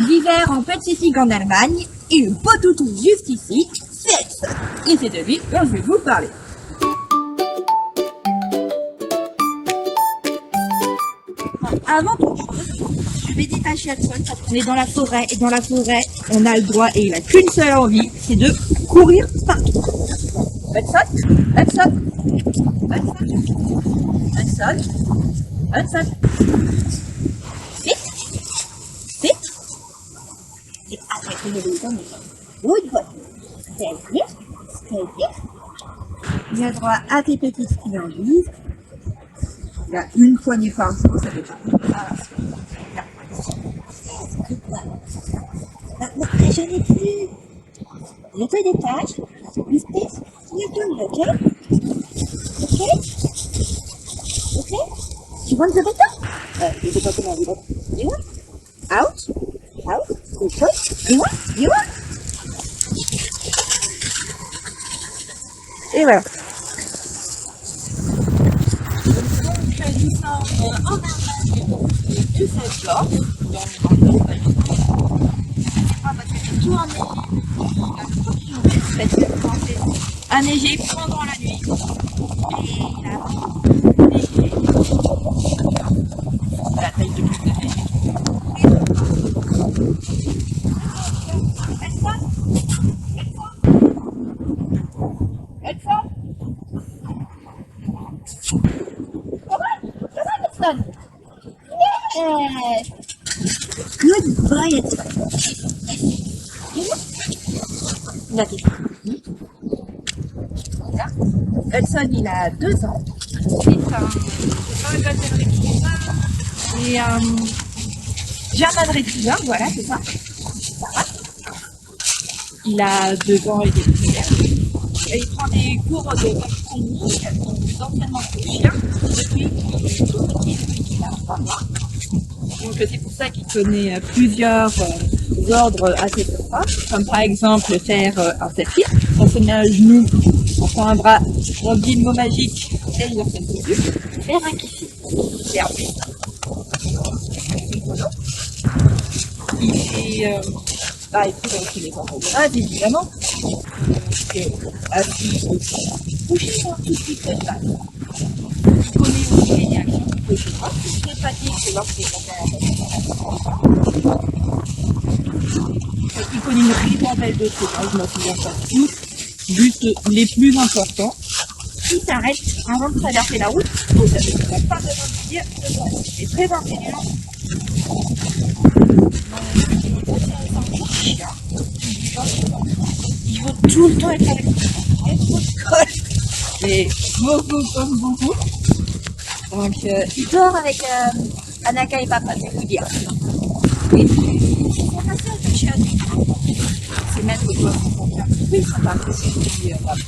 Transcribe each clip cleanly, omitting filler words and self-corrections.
L'hiver en Pacifique en Allemagne, et le beau toutou juste ici, c'est Hudson. Et c'est de lui dont je vais vous parler. Avant toute chose, je vais détacher Hudson parce qu'on est dans la forêt, et dans la forêt, on a le droit et il n'a qu'une seule envie, c'est de courir partout. Hudson, Hudson, Hudson, Hudson, Hudson. Sit, sit. Et arrêtez de le donner. Good boy. Stay here, stay here. Il a droit à tes petites friandises. Il a une poignée par jour, ça fait pas. Maintenant, j'en ai plus. Je te détache. You stay here, okay? Okay? Okay? You want the button? Je sais pas comment on dit. You want? Out? Out? Good boy. You want? You want? Et voilà. En Allemagne, de cette sorte, a neigé pendant la nuit. Et il a neigé la taille de plus de neige. Yes. Good boy, Hudson. Hudson, il a 2 ans. C'est un golden retriever et un German retriever, voilà, c'est ça. Il a 2 ans et demi. Et il prend des cours de technique d'entraînement de chien depuis tout petit, qu'il a 3 mois. Donc c'est pour ça qu'il connaît plusieurs ordres assez sympas, comme par exemple faire un selfie, on se met à genoux, on prend un bras, on dit le mot magique et il refait dessus, faire un kiffi. Et ensuite, il est aussi les enfants de évidemment. Assis couché dans tout ce qui se passe. Il connaît aussi les réactions qu'il peut se voir. C'est sympathique, c'est lorsqu'il est il connaît une ribambelle de trucs, je m'en souviens pas tous. Juste les plus importants. Il s'arrête avant de traverser la route. Il n'a pas besoin de dire que c'est très intelligent. Il veut tout le temps être avec nous. Et beaucoup. Donc, il dort avec Anaka et papa, je vais vous dire. Et c'est facile de chien. C'est mettre le doigt sur son cœur. Oui, ça va aussi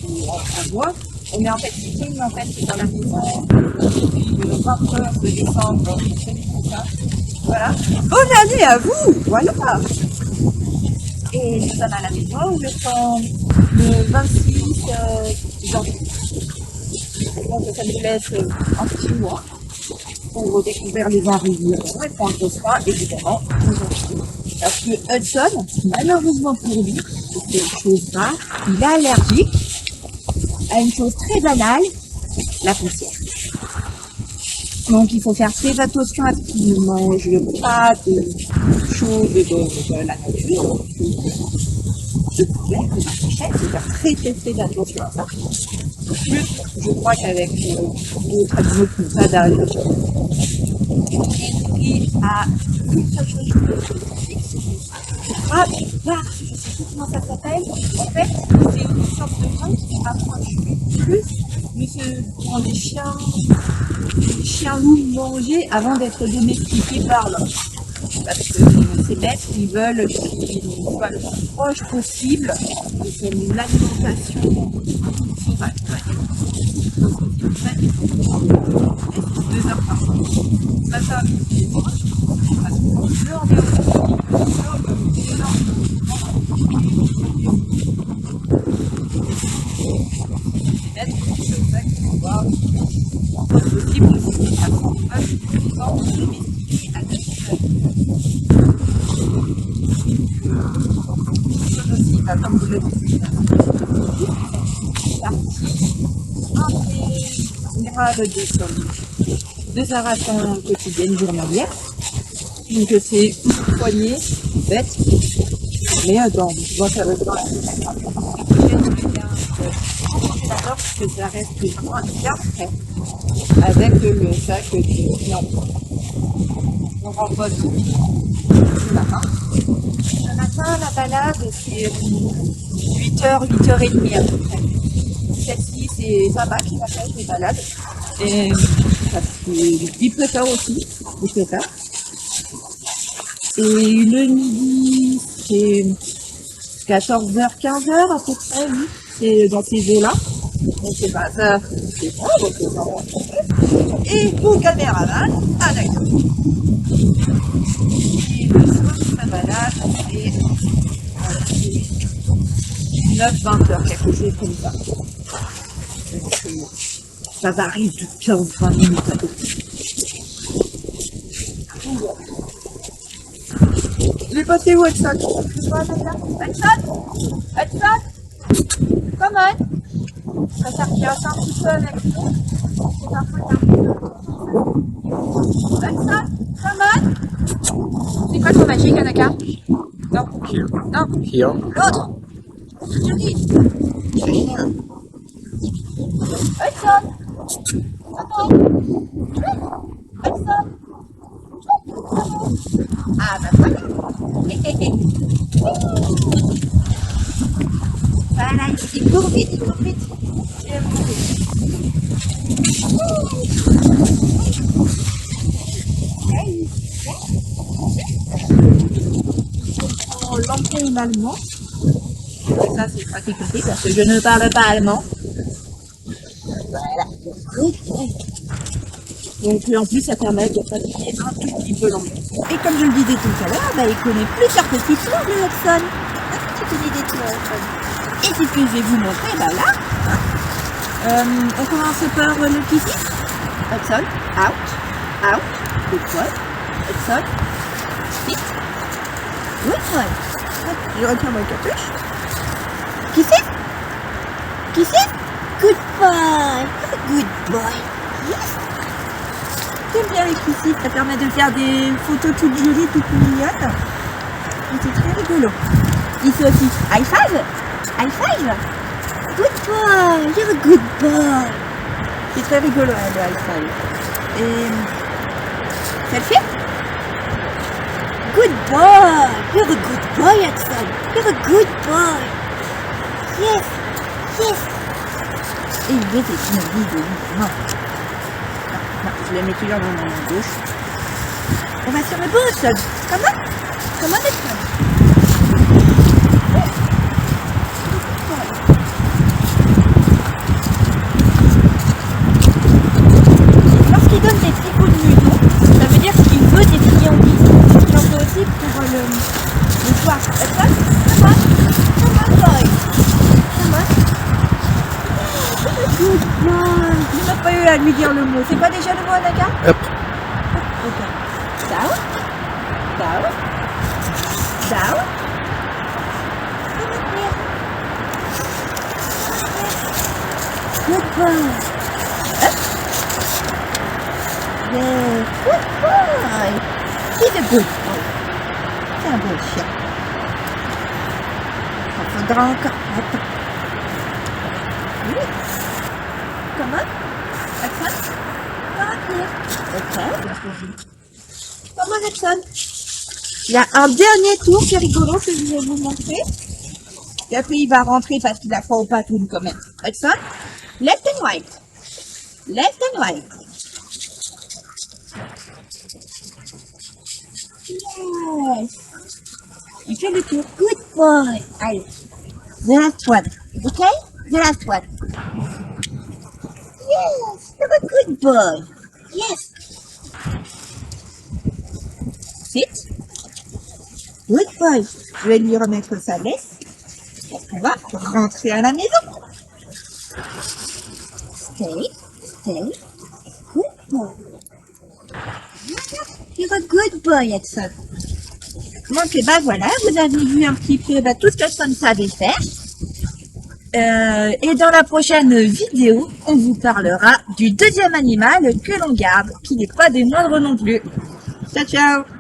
pour avoir. Mais en fait, c'est dans la maison depuis le 29 décembre. Voilà. Bonne année à vous! Voilà! Et nous sommes à la maison le 26 janvier. Donc ça nous laisse un petit mois pour découvrir les arrivées et prendre soin évidemment parce que Hudson, malheureusement pour lui, c'est une chose rare, il est allergique à une chose très banale, la poussière. Donc il faut faire très attention à ce qu'il ne mange pas de choses de la nature. De poulet, de marchette, il faut faire très attention à ça. Plus, je crois qu'avec d'autres animaux qui n'ont pas d'allergie. Et à une seule chose, je sais plus comment ça s'appelle. En fait, c'est une sorte de gens qui approchent plus de ce quand les chiens loups manger avant d'être domestiqués par l'homme. Parce que ces bêtes, ils veulent qu'ils soient le plus proche possible de son alimentation sauvage. C'est 2 heures par jour. Ça, c'est moi. Parce que l'heure de possible comme vous le dites, partie intégrale de sa ration quotidienne journalière. Donc c'est une poignée bête, mais bon, ça veut pas d'accord que ça reste bien frais avec le sac de viande. On renvoie tout le matin. Le matin, la balade, c'est 8h, 8h30 à peu près. Celle-ci, c'est Papa qui va faire des balades. Et parce qu'il préfère aussi, il préfère. Et le midi, c'est 14h, 15h à peu près, oui. C'est dans ces eaux-là. Donc c'est pas ça, c'est bon, donc c'est vraiment. Et pour caméraman, un acteur. Et le soir, la balade, c'est 9-20h, quelque chose comme ça. Donc, ça varie de 15-20 minutes à peu près. Je vais passer où, Edson? Edson? Edson? Comment? Ça sert qu'il reste un petit peu avec nous. C'est parfois Edson? Comment? C'est quoi ton magique, Anaka? Non. Here. Non. Here. L'autre. Je dis. Edson? Comment? Edson? Ah bah voilà. Voilà, il court vite, il court vite. On l'emprunt allemand. Ça c'est pas compliqué parce que je ne parle pas allemand. Voilà. Donc en plus ça permet de pratiquer un tout petit peu l'anglais. Et comme je le disais tout à l'heure, bah, il connaît plusieurs petites mots, le Hudson. Tu connais des mots, Hudson. Et c'est ce que je vais vous montrer, bah là. On commence par le kissis. Hudson, out, good boy. Hudson, sit, good boy. Je retiens ma capuche. Kissis, good boy. Good boy. Yes. J'aime bien les kissis, ça permet de faire des photos toutes jolies, toutes mignonnes. Et c'est très rigolo. Ici aussi, high five. High five. Good boy, you're a good boy. C'est très rigolo, hein, le high five. Et selfie. Good boy, you're a good boy, Axel. You're a good boy. Yes, yes. Et il veut des knobbies de lui. Non, je les mets toujours dans ma main gauche. On va sur le bout. Comment est-ce? Lorsqu'il donne des petits coups de museau, ça veut dire qu'il veut des friandises. Il en faut aussi pour le soir. Come on, boy. Come on. Good boy. Il n'a pas eu à lui dire le mot. C'est quoi déjà le mot, Anaka? Up. Ok. Down. Down. Down. Good boy. Up. Yeah. Good boy. He's a good boy. C'est un bon chien. Il faudra encore. Attends. Oui. Comment? Hudson? Ok. Comment, Hudson? Il y a un dernier tour qui est rigolo que je vais vous montrer. Et après, il va rentrer parce qu'il a froid au patoune quand même. Hudson? Left and right. Left and right. Yes. Il fait le tour. Good boy. Allez. The last one. Okay? The last one. Yes, you're a good boy. Yes. Sit. Good boy. Je vais lui remettre sa laisse. On va rentrer à la maison. Stay. Good boy. You're a good boy, Hudson. Donc, et ben voilà, vous avez vu un petit peu tout ce que Sam savait faire. Et dans la prochaine vidéo, on vous parlera du deuxième animal que l'on garde, qui n'est pas des moindres non plus. Ciao, ciao!